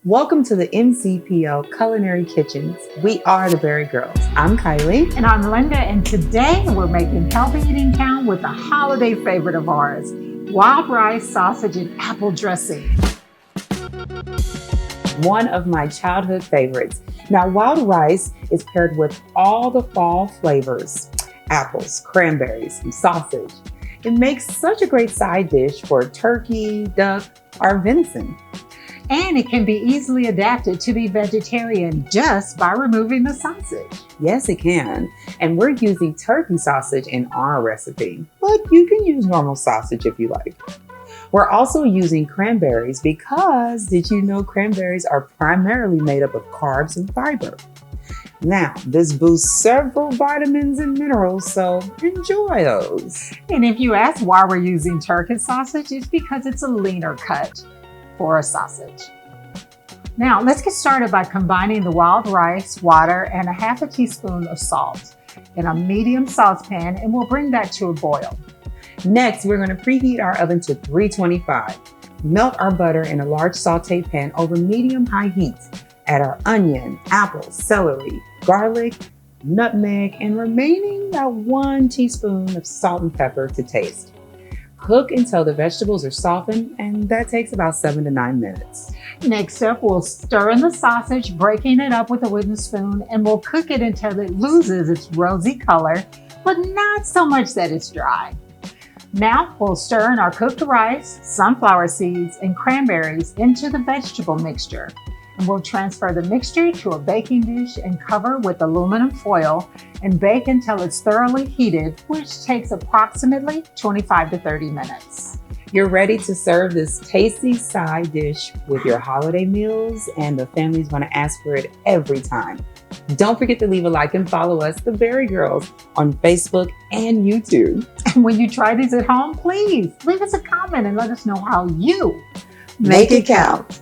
Welcome to the MCPO Culinary Kitchens. We are the BariGirls. I'm Kylie. And I'm Linda, and today we're making healthy eating count with a holiday favorite of ours, wild rice, sausage, and apple dressing. One of my childhood favorites. Now, wild rice is paired with all the fall flavors, apples, cranberries, and sausage. It makes such a great side dish for turkey, duck, or venison. And it can be easily adapted to be vegetarian just by removing the sausage. Yes, it can. And we're using turkey sausage in our recipe, but you can use normal sausage if you like. We're also using cranberries because did you know cranberries are primarily made up of carbs and fiber? Now, this boosts several vitamins and minerals, so enjoy those. And if you ask why we're using turkey sausage, it's because it's a leaner cut for a sausage. Now, let's get started by combining the wild rice, water, and a half a teaspoon of salt in a medium saucepan, and we'll bring that to a boil. Next, we're going to preheat our oven to 325. Melt our butter in a large saute pan over medium-high heat. Add our onion, apple, celery, garlic, nutmeg, and remaining about 1 teaspoon of salt and pepper to taste. Cook until the vegetables are softened, and that takes about 7 to 9 minutes. Next up, we'll stir in the sausage, breaking it up with a wooden spoon, and we'll cook it until it loses its rosy color, but not so much that it's dry. Now, we'll stir in our cooked rice, sunflower seeds, and cranberries into the vegetable mixture. And we'll transfer the mixture to a baking dish and cover with aluminum foil and bake until it's thoroughly heated, which takes approximately 25 to 30 minutes. You're ready to serve this tasty side dish with your holiday meals, and the family's going to ask for it every time. Don't forget to leave a like and follow us, the BariGirls, on Facebook and YouTube. And when you try these at home, please leave us a comment and let us know how you make it count.